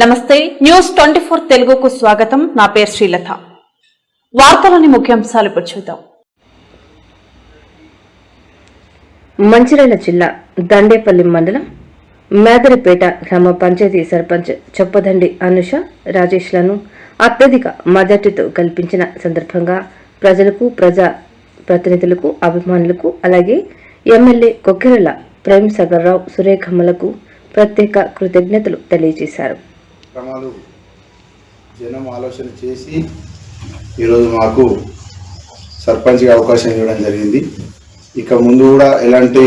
నమస్తే న్యూస్ 24 తెలుగుకు స్వాగతం. నా పేరు శ్రీలత. వార్తలోని ముఖ్యాంశాలు ఇప్పుడు చూద్దాం. మంచిర్యాల జిల్లా దండేపల్లి మండలం మేదరిపేట గ్రామ పంచాయతీ సర్పంచ్ చొప్పదండి అనుష రాజేష్లను అత్యధిక మెజార్టీతో కల్పించిన సందర్భంగా ప్రజలకు, ప్రజా ప్రతినిధులకు, అభిమానులకు, అలాగే ఎమ్మెల్యే కొక్కెరల ప్రేమ్ సాగర్ రావు, సురేఖమ్మలకు ప్రత్యేక కృతజ్ఞతలు తెలియజేశారు. జనం ఆలోచన చేసి ఈరోజు మాకు సర్పంచ్గా అవకాశం ఇవ్వడం జరిగింది. ఇక ముందు కూడా ఎలాంటి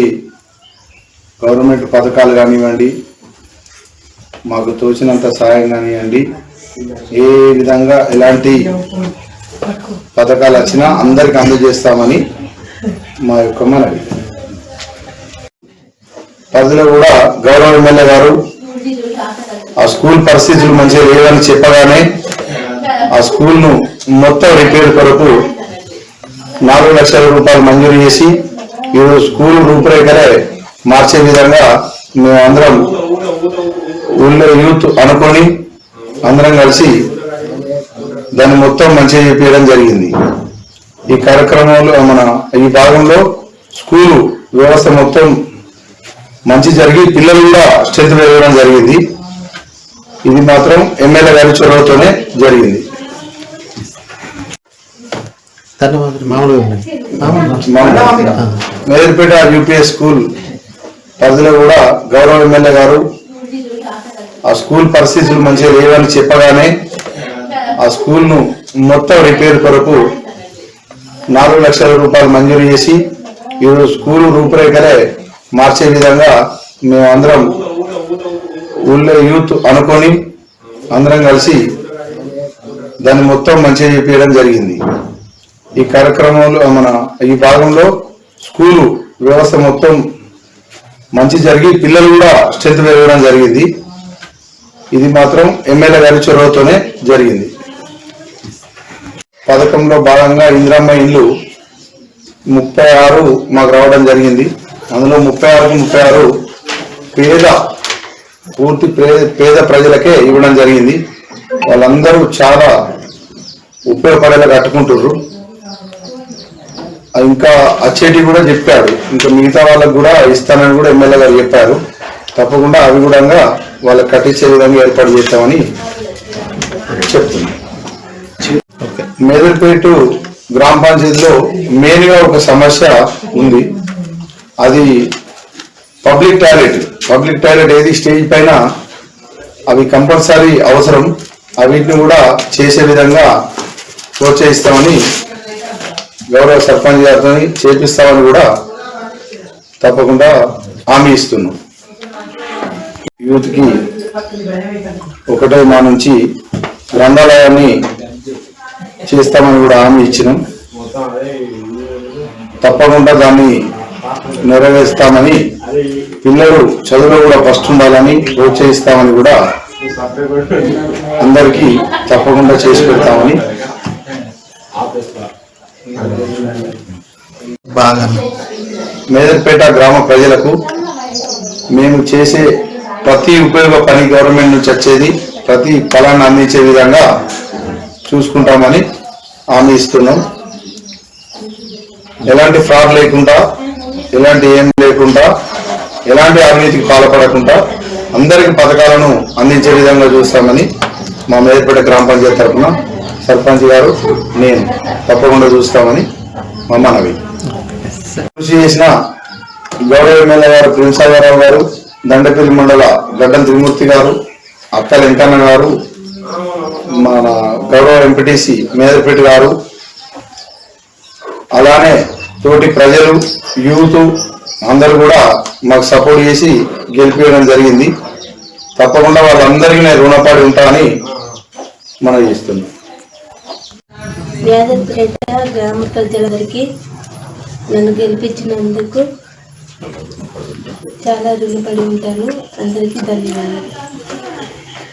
గవర్నమెంట్ పథకాలు కానివ్వండి, మాకు తోచినంత సహాయం కానివ్వండి, ఏ విధంగా ఎలాంటి పథకాలు వచ్చినా అందరికి అందజేస్తామని మా యొక్క మనవి. పరిధిలో కూడా గౌరవ ఎమ్మెల్యే గారు ఆ స్కూల్ పరిస్థితులు మంచిగా లేవని చెప్పగానే ఆ స్కూల్ను మొత్తం రిపేర్ కొరకు 4 లక్షల రూపాయలు మంజూరు చేసి ఈరోజు స్కూల్ రూపురేఖలే మార్చే విధంగా మేమందరం ఊళ్ళో యూత్ అనుకొని అందరం కలిసి దాన్ని మొత్తం మంచిగా చెప్పడం జరిగింది. ఈ కార్యక్రమంలో ఈ భాగంలో స్కూలు వ్యవస్థ మొత్తం మంచి జరిగి పిల్లలు కూడా స్ట్రెంత్ పెరగడం జరిగింది. ఇది మాత్రం ఎమ్మెల్యే గారి చొరవతోనే జరిగింది. మేదర్పేట యూపీఎస్ స్కూల్ పరిధిలో కూడా గౌరవ ఎమ్మెల్యే గారు ఆ స్కూల్ పరిస్థితులు మంచిగా లేవని చెప్పగానే ఆ స్కూల్ను మొత్తం రిపేర్ కొరకు 4 లక్షల రూపాయలు మంజూరు చేసి ఈరోజు స్కూల్ రూపురేఖలే మార్చే విధంగా మేమందరం ఊళ్ళో యూత్ అనుకొని అందరం కలిసి దాన్ని మొత్తం మంచిగా చెప్పడం జరిగింది. ఈ కార్యక్రమంలో ఈ భాగంలో స్కూలు వ్యవస్థ మొత్తం మంచి జరిగి పిల్లలు కూడా స్ట్రెంత్ పెరగడం జరిగింది. ఇది మాత్రం ఎమ్మెల్యే గారి చొరవతోనే జరిగింది. పథకంలో భాగంగా ఇందిరమ్మ ఇల్లు 36 మాకు రావడం జరిగింది. అందులో 36 పూర్తి పేద ప్రజలకే ఇవ్వడం జరిగింది. వాళ్ళందరూ చాలా ఉపయోగపడేలా కట్టుకుంటుర్రు. ఇంకా అచ్చేటి కూడా చెప్పాడు, ఇంకా మిగతా వాళ్ళకు కూడా ఇస్తానని కూడా ఎమ్మెల్యే గారు చెప్పారు. తప్పకుండా అవి కూడా వాళ్ళకి కట్టించే విధంగా ఏర్పాటు చేస్తామని చెప్తున్నాం. మేదర్పేట గ్రామ పంచాయతీలో మెయిన్గా ఒక సమస్య ఉంది. అది పబ్లిక్ టాయిలెట్ ఏది స్టేజ్ పైన అవి కంపల్సరీ అవసరం. అవిటిని కూడా చేసే విధంగా ప్రోత్సహిస్తామని గౌరవ సర్పంచ్ గారితో చేపిస్తామని కూడా తప్పకుండా హామీ ఇస్తున్నాం. యూత్కి 1వ మా నుంచి గ్రంథాలయాన్ని చేస్తామని కూడా హామీ ఇచ్చినాం. తప్పకుండా దాన్ని నెరవేరుస్తామని, పిల్లలు చదువులో కూడా ఫస్ట్ ఉండాలని ప్రోత్సహిస్తామని కూడా అందరికీ తప్పకుండా చేసి పెడతామని మేదర్పేట గ్రామ ప్రజలకు మేము చేసే ప్రతి ఉపయోగ పని గవర్నమెంట్ నుంచి వచ్చేది ప్రతి ఫలాన్ని అందించే విధంగా చూసుకుంటామని హామీ ఇస్తున్నాం. ఎలాంటి ఫ్రాడ్ లేకుండా, ఎలాంటి ఏం లేకుండా, ఎలాంటి అవినీతికి పాల్పడకుండా అందరికి పథకాలను అందించే విధంగా చూస్తామని మా మేదర్పేట గ్రామ పంచాయతీ తరఫున సర్పంచ్ గారు నేను తప్పకుండా చూస్తామని మా మనవి. కృషి చేసిన గౌరవ ఎమ్మెల్యే గారు ప్రేమ్ సాగర్ రావు గారు, దండపల్లి మండల గడ్డం త్రిమూర్తి గారు, అక్క వెంకన్న గారు, మన గౌరవ ఎంపీటీసీ మేదర్పేట గారు, అలానే తోటి ప్రజలు, యూత్ అందరూ కూడా మాకు సపోర్ట్ చేసి గెలిపించడం జరిగింది. తప్పకుండా వాళ్ళందరికీ నేను రుణపడి ఉంటానని మనం చేస్తున్నాం. మేదర్పేట గ్రామ ప్రజలందరికీ నన్ను గెలిపించినందుకు చాలా రుణపడి ఉంటాను. అందరికీ ధన్యవాదాలు.